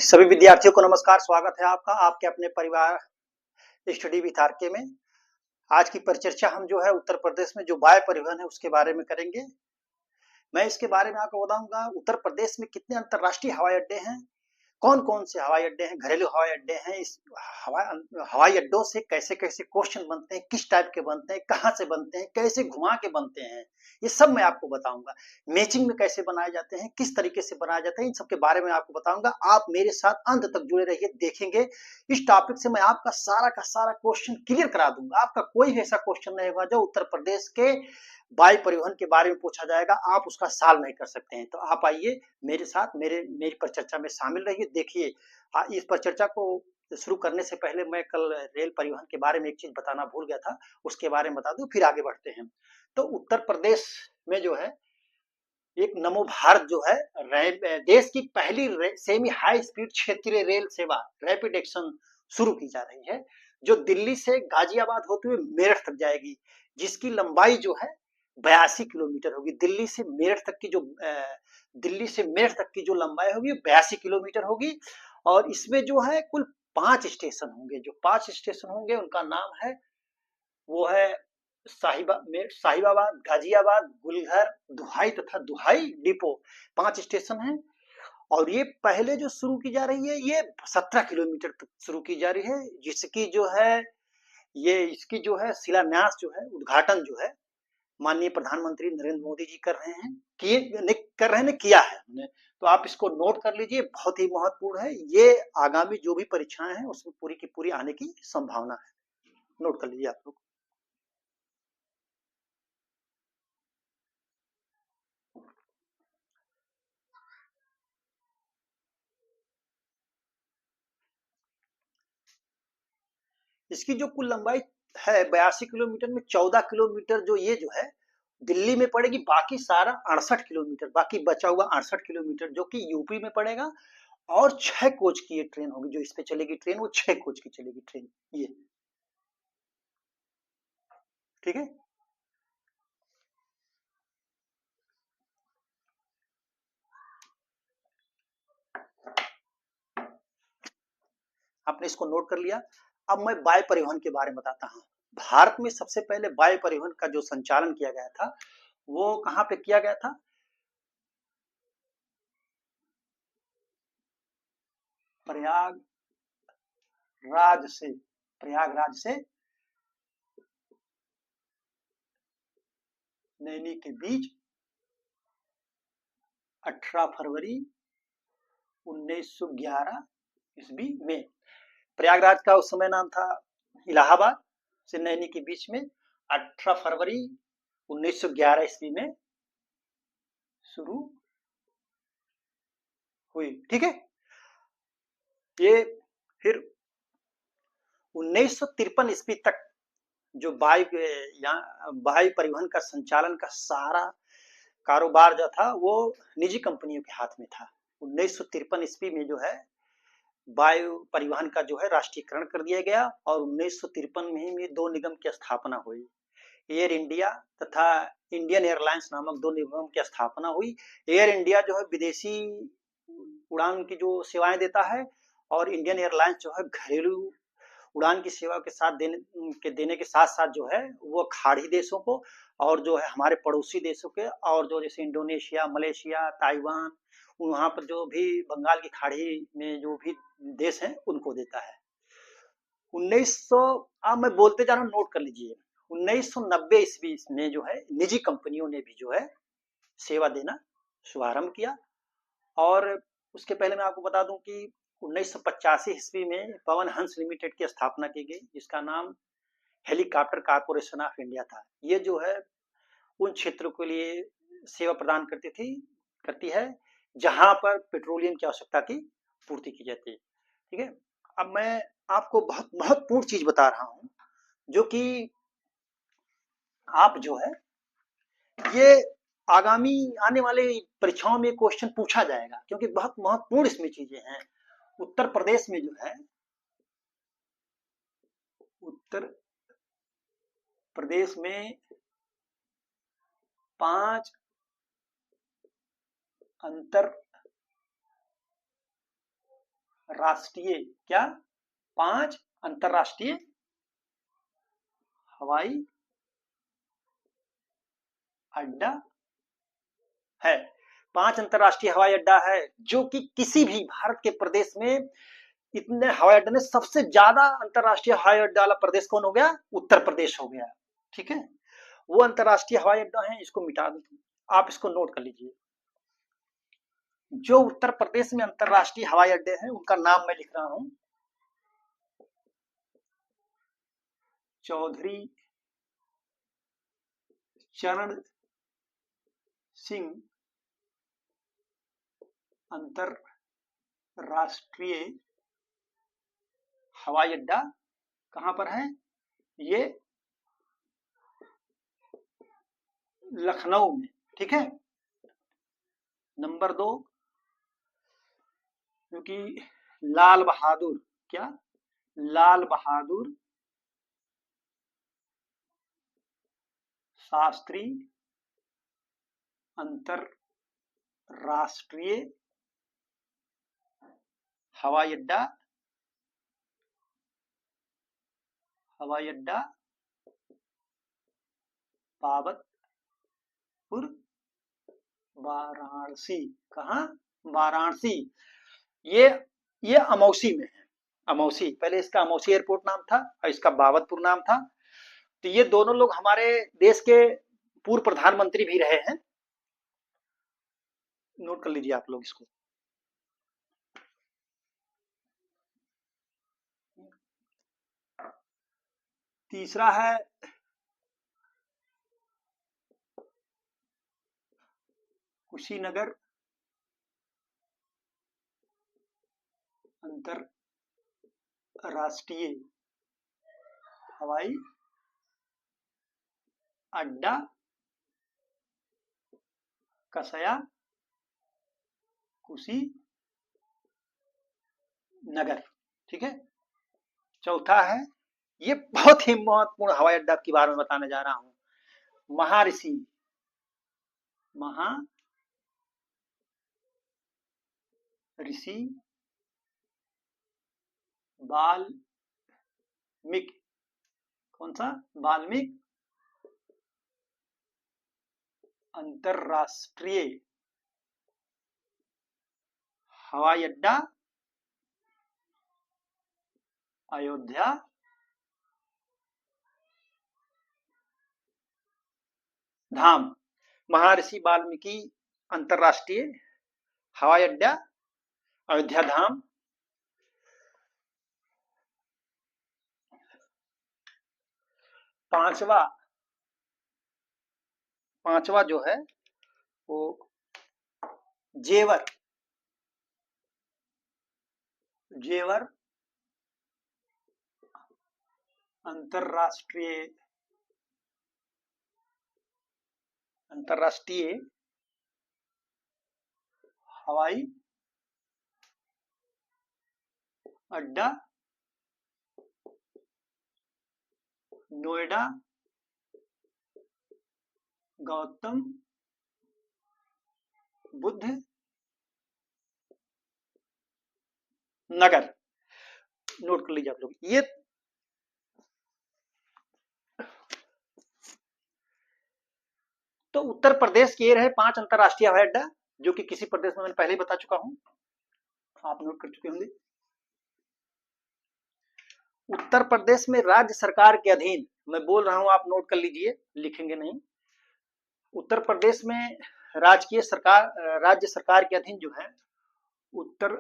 सभी विद्यार्थियों को नमस्कार। स्वागत है आपका आपके अपने परिवार स्टडी विथ आरके में। आज की परिचर्चा हम जो है उत्तर प्रदेश में जो वायु परिवहन है उसके बारे में करेंगे। मैं इसके बारे में आपको बताऊंगा उत्तर प्रदेश में कितने अंतर्राष्ट्रीय हवाई अड्डे हैं, कौन-कौन से हवाई अड्डे हैं, घरेलू हवाई अड्डे हैं, इस हवाई अड्डों से कैसे-कैसे क्वेश्चन बनते हैं, किस टाइप के बनते हैं, कहाँ से बनते हैं, कैसे घुमा के बनते हैं, ये सब मैं आपको बताऊंगा। मैचिंग में कैसे बनाए जाते हैं, किस तरीके से बनाए जाते हैं, इन सब के बारे में आपको बताऊंगा। आप मेरे साथ अंत तक जुड़े रहिए, देखेंगे। इस टॉपिक से मैं आपका सारा का सारा क्वेश्चन क्लियर करा दूंगा। आपका कोई भी ऐसा क्वेश्चन नहीं होगा जो उत्तर प्रदेश के वायु परिवहन के बारे में पूछा जाएगा, आप उसका सॉल्व नहीं कर सकते हैं। तो आप आइए मेरे साथ मेरी परिचर्चा में शामिल रहिए। देखिए, इस परिचर्चा को शुरू करने से पहले मैं कल रेल परिवहन के बारे में एक चीज बताना भूल गया था, उसके बारे में बता दूं, फिर आगे बढ़ते हैं। तो उत्तर प्रदेश में जो है एक नमो भारत जो है देश की पहली सेमी हाई स्पीड क्षेत्रीय रेल सेवा रैपिड एक्शन शुरू की जा रही है, जो दिल्ली से गाजियाबाद होते हुए मेरठ तक जाएगी, जिसकी लंबाई जो है 82 किलोमीटर होगी। दिल्ली से मेरठ तक की जो लंबाई होगी 82 किलोमीटर होगी। और इसमें जो है कुल 5 स्टेशन होंगे। जो 5 स्टेशन होंगे उनका नाम है, वो है साहिबाबाद, गाजियाबाद, गुलघर, दुहाई तथा दुहाई डिपो। 5 स्टेशन हैं। और ये पहले जो शुरू की जा रही है ये 17 किलोमीटर तक शुरू की जा रही है, जिसकी जो है ये इसकी जो है शिलान्यास जो है, उद्घाटन जो है माननीय प्रधानमंत्री नरेंद्र मोदी जी कर रहे हैं, किया है हमने। तो आप इसको नोट कर लीजिए, बहुत ही महत्वपूर्ण है ये। आगामी जो भी परीक्षाएं हैं उसमें पूरी की पूरी आने की संभावना है, नोट कर लीजिए आप लोग। इसकी जो कुल लंबाई है 82 किलोमीटर में 14 किलोमीटर जो ये जो है दिल्ली में पड़ेगी, बाकी सारा 68 किलोमीटर, बाकी बचा हुआ 68 किलोमीटर जो कि यूपी में पड़ेगा। और 6 कोच की ये ट्रेन होगी, जो इस पे चलेगी ट्रेन वो 6 कोच की चलेगी ट्रेन ये, ठीक है। आपने इसको नोट कर लिया। अब मैं वायु परिवहन के बारे में बताता हूँ। भारत में सबसे पहले वायु परिवहन का जो संचालन किया गया था वो कहाँ पे किया गया था? प्रयागराज से नैनी के बीच 18 फरवरी 1911 ईस्वी में। प्रयागराज का उस समय नाम था इलाहाबाद से नैनी के बीच में 18 फरवरी 1911 ईस्वी में शुरू हुई, ठीक है। ये फिर 1953 ईस्वी तक जो वायु परिवहन का संचालन का सारा कारोबार जो था वो निजी कंपनियों के हाथ में था। 1953 ईस्वी में जो है वायु परिवहन का जो है राष्ट्रीयकरण कर दिया गया और 1953 में ही दो निगम की स्थापना हुई। एयर इंडिया तथा इंडियन एयरलाइंस नामक दो निगम की स्थापना हुई। एयर इंडिया जो है विदेशी उड़ान की जो सेवाएं देता है, और इंडियन एयरलाइंस जो है घरेलू उड़ान की सेवा के साथ देने के साथ साथ जो है वो खाड़ी देशों को और जो है हमारे पड़ोसी देशों के, और जो जैसे इंडोनेशिया, मलेशिया, ताइवान, वहां पर जो भी बंगाल की खाड़ी में जो भी देश हैं उनको देता है। 1900, अब मैं बोलते जा रहा हूँ, नोट कर लीजिए। 1990 ईस्वी में जो है निजी कंपनियों ने भी जो है सेवा देना शुभारंभ किया। और उसके पहले मैं आपको बता दूं कि 1985 ईस्वी में पवन हंस लिमिटेड की स्थापना की गई, जिसका नाम हेलीकॉप्टर कारपोरेशन ऑफ इंडिया था। ये जो है उन क्षेत्रों के लिए सेवा प्रदान करती है जहां पर पेट्रोलियम की आवश्यकता की पूर्ति की जाती है, ठीक है। अब मैं आपको बहुत महत्वपूर्ण चीज बता रहा हूं, जो कि आप जो है ये आगामी आने वाले परीक्षाओं में क्वेश्चन पूछा जाएगा, क्योंकि बहुत महत्वपूर्ण इसमें चीजें हैं। उत्तर प्रदेश में जो है उत्तर प्रदेश में 5 अंतर राष्ट्रीय क्या 5 अंतरराष्ट्रीय हवाई अड्डा है। 5 अंतरराष्ट्रीय हवाई अड्डा है जो कि किसी भी भारत के प्रदेश में इतने हवाई अड्डे ने सबसे ज्यादा अंतरराष्ट्रीय हवाई अड्डा वाला प्रदेश कौन हो गया? उत्तर प्रदेश हो गया। ठीक है, वो अंतरराष्ट्रीय हवाई अड्डा है, इसको मिटा दो, आप इसको नोट कर लीजिए। जो उत्तर प्रदेश में अंतरराष्ट्रीय हवाई अड्डे हैं उनका नाम मैं लिख रहा हूं। चौधरी चरण सिंह अंतरराष्ट्रीय हवाई अड्डा कहां पर है? ये लखनऊ में। ठीक है, नंबर 2, क्योंकि लाल बहादुर क्या लाल बहादुर शास्त्री अंतरराष्ट्रीय हवाई अड्डा बाबतपुर वाराणसी। कहा? वाराणसी। ये अमौसी में है। अमौसी, पहले इसका अमौसी एयरपोर्ट नाम था और इसका बाबतपुर नाम था। तो ये दोनों लोग हमारे देश के पूर्व प्रधानमंत्री भी रहे हैं, नोट कर लीजिए आप लोग इसको। तीसरा है कुशीनगर अंतरराष्ट्रीय हवाई अड्डा कसया कुशीनगर। ठीक है, चौथा है, ये बहुत ही महत्वपूर्ण हवाई अड्डा के बारे में बताने जा रहा हूं, महर्षि वाल्मीकि। कौन सा? वाल्मीकि अंतरराष्ट्रीय हवाई अड्डा अयोध्या धाम। महर्षि वाल्मीकि अंतरराष्ट्रीय हवाई अड्डा अयोध्या धाम। पांचवा जो है वो जेवर अंतरराष्ट्रीय हवाई अड्डा नोएडा गौतम बुद्ध नगर। नोट कर लीजिए आप लोग। ये तो उत्तर प्रदेश के रहे 5 अंतरराष्ट्रीय हवाई अड्डा, जो कि किसी प्रदेश में मैंने पहले ही बता चुका हूं, आप नोट कर चुके होंगे। उत्तर प्रदेश में राज्य सरकार के अधीन, मैं बोल रहा हूं, आप नोट कर लीजिए, लिखेंगे नहीं। उत्तर प्रदेश में राज्य सरकार के अधीन जो है, उत्तर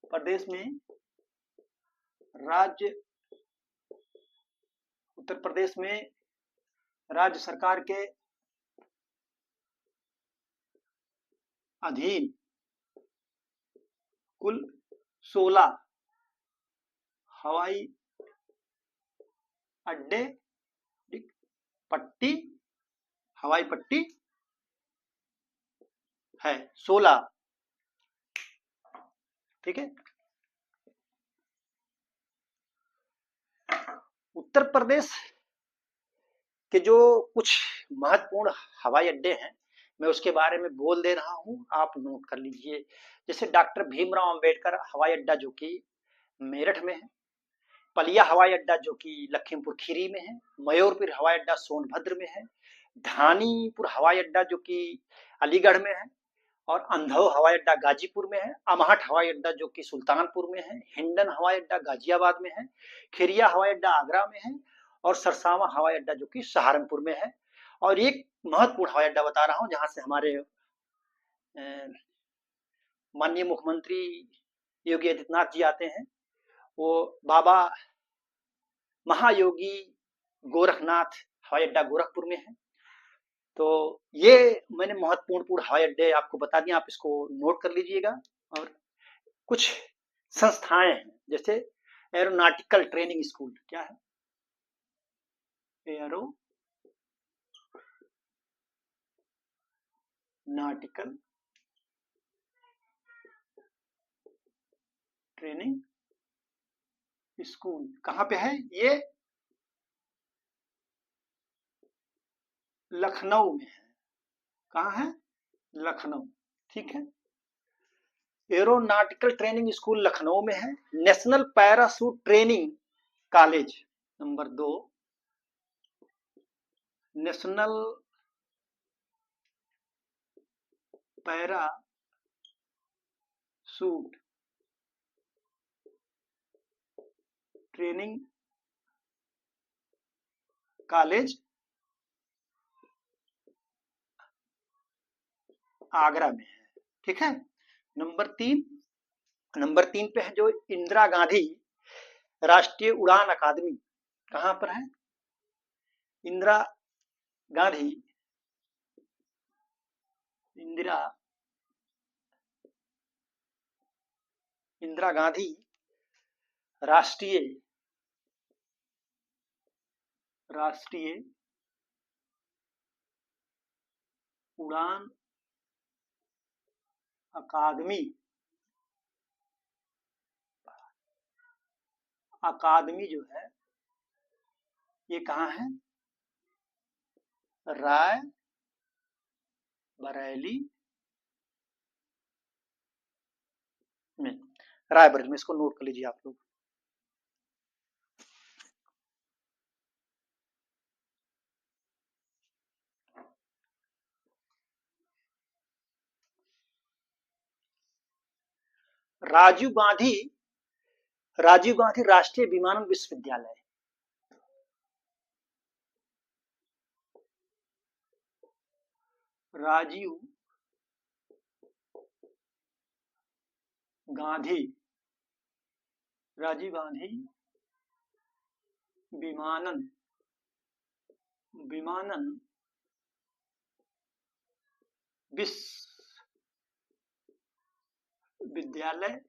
प्रदेश में राज्य सरकार के अधीन कुल 16 हवाई अड्डे हवाई पट्टी है, 16। ठीक है, उत्तर प्रदेश के जो कुछ महत्वपूर्ण हवाई अड्डे हैं, मैं उसके बारे में बोल दे रहा हूँ, आप नोट कर लीजिए। जैसे डॉक्टर भीमराव अंबेडकर हवाई अड्डा जो कि मेरठ में है, पलिया हवाई अड्डा जो कि लखीमपुर खीरी में है, मयूरपुर हवाई अड्डा सोनभद्र में है, धानीपुर हवाई अड्डा जो कि अलीगढ़ में है, और अंधौ हवाई अड्डा गाजीपुर में है, अमहट हवाई अड्डा जो कि सुल्तानपुर में है, हिंडन हवाई अड्डा गाजियाबाद में है, खिरिया हवाई अड्डा आगरा में है, और सरसावा हवाई अड्डा जो कि सहारनपुर में है। और एक महत्वपूर्ण हवाई अड्डा बता रहा हूँ जहां से हमारे माननीय मुख्यमंत्री योगी आदित्यनाथ जी आते हैं, वो बाबा महायोगी गोरखनाथ हवाई अड्डा गोरखपुर में है। तो ये मैंने महत्वपूर्ण हवाई अड्डे आपको बता दिए, आप इसको नोट कर लीजिएगा। और कुछ संस्थाएं हैं जैसे एरोनॉटिकल ट्रेनिंग स्कूल, क्या है एरोनॉटिकल ट्रेनिंग स्कूल कहाँ पे है ये? लखनऊ में है। कहाँ है? लखनऊ, ठीक है। एरोनॉटिकल ट्रेनिंग स्कूल लखनऊ में है। National parachute training college number 2, national parachute training college Agra में है, ठीक है। नंबर 3 पे है जो इंदिरा गांधी राष्ट्रीय उड़ान अकादमी, कहां पर है? इंदिरा गांधी इंदिरा इंदिरा गांधी राष्ट्रीय उड़ान अकादमी जो है ये कहाँ है? राय बरेली में। रायबरेली में, इसको नोट कर लीजिए आप लोग। राजीव गांधी राष्ट्रीय विमानन विश्वविद्यालय, राजीव गांधी विमानन विश्वविद्यालय,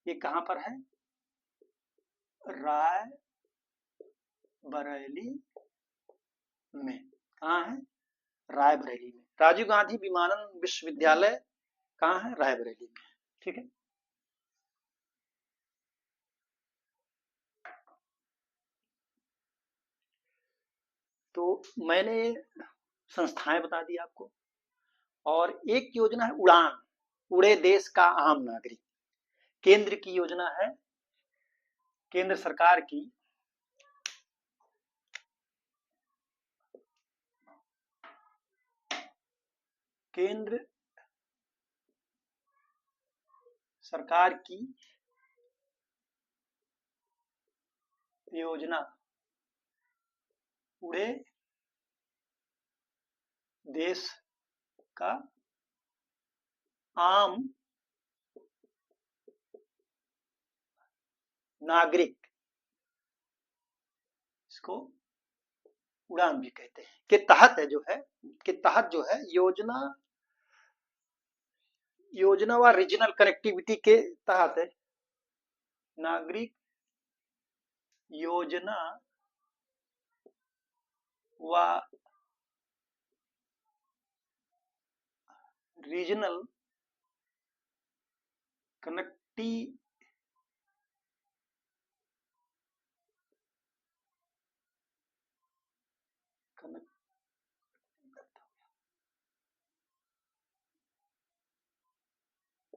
ये कहां पर है? राय बरेली में। कहाँ है? रायबरेली में। राजीव गांधी विमानन विश्वविद्यालय कहाँ है? रायबरेली में, ठीक है। तो मैंने संस्थाएं बता दी आपको, और एक योजना है उड़ान, उड़े देश का आम नागरिक। केंद्र की योजना है, केंद्र सरकार की योजना उड़े देश का आम नागरिक, इसको उड़ान भी कहते हैं, के तहत जो है योजना व रीजनल कनेक्टिविटी के तहत है। नागरिक योजना व रीजनल कनेक्टिविटी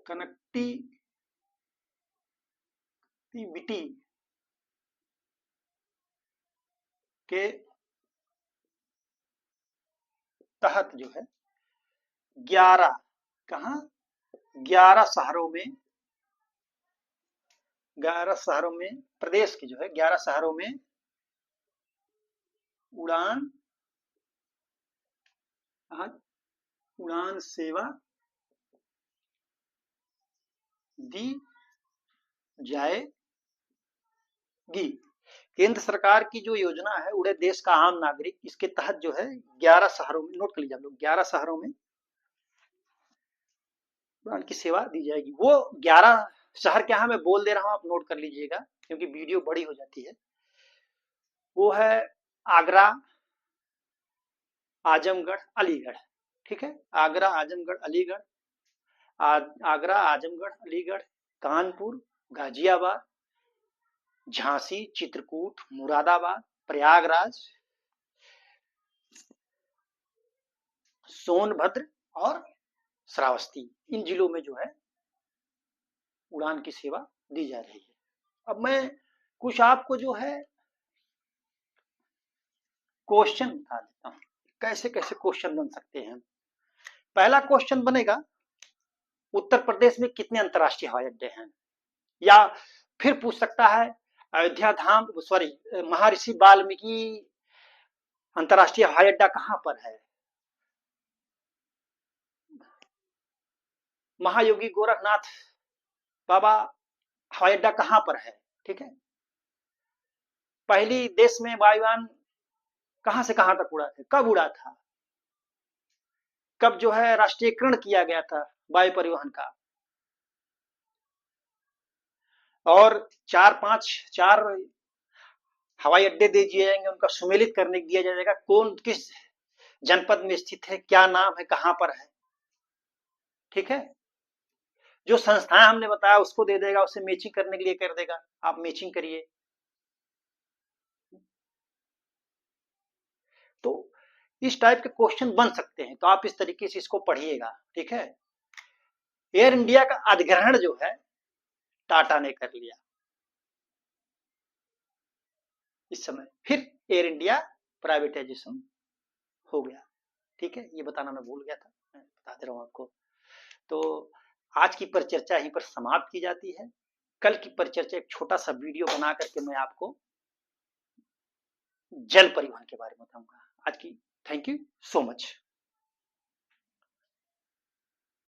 कनेक्टिविटी के तहत जो है 11 कहाँ 11 शहरों में 11 शहरों में प्रदेश की जो है 11 शहरों में उड़ान उड़ान सेवा दी जाएगी। केंद्र सरकार की जो योजना है उड़े देश का आम नागरिक, इसके तहत जो है 11 शहरों में, नोट कर लीजिए आप लोग, 11 शहरों में उड़ान की सेवा दी जाएगी। वो 11 शहर क्या है मैं बोल दे रहा हूं, आप नोट कर लीजिएगा क्योंकि वीडियो बड़ी हो जाती है। वो है आगरा, आजमगढ़, अलीगढ़। ठीक है, आगरा, आजमगढ़, अलीगढ़, आगरा, आजमगढ़, अलीगढ़, कानपुर, गाजियाबाद, झांसी, चित्रकूट, मुरादाबाद, प्रयागराज, सोनभद्र और श्रावस्ती, इन जिलों में जो है उड़ान की सेवा दी जा रही है। अब मैं कुछ आपको जो है क्वेश्चन बता देता हूं, कैसे कैसे क्वेश्चन बन सकते हैं। पहला क्वेश्चन बनेगा उत्तर प्रदेश में कितने अंतर्राष्ट्रीय हवाई अड्डे हैं, या फिर पूछ सकता है अयोध्या धाम महर्षि वाल्मीकि अंतर्राष्ट्रीय हवाई अड्डा कहां पर है, महायोगी गोरखनाथ बाबा हवाई अड्डा कहां पर है। ठीक है, पहली देश में वायुयान कहां से कहां तक उड़ा था, कब उड़ा था, कब जो है राष्ट्रीयकरण किया गया था वायु परिवहन का, और 4 हवाई अड्डे दे दिए जाएंगे, उनका सुमेलित करने दिया जाएगा, कौन किस जनपद में स्थित है, क्या नाम है, कहां पर है। ठीक है, जो संस्थाएं हमने बताया उसको दे देगा, उसे मैचिंग करने के लिए कर देगा, आप मैचिंग करिए। तो इस टाइप के क्वेश्चन बन सकते हैं, तो आप इस तरीके से इसको पढ़िएगा। ठीक है, एयर इंडिया का अधिग्रहण जो है टाटा ने कर लिया इस समय, फिर एयर इंडिया प्राइवेटाइजेशन हो गया। ठीक है, ये बताना मैं भूल गया था, मैं बता दे रहा हूं आपको। तो आज की परिचर्चा यहीं पर समाप्त की जाती है। कल की परिचर्चा एक छोटा सा वीडियो बना करके मैं आपको जल परिवहन के बारे में बताऊंगा। आज की थैंक यू सो मच।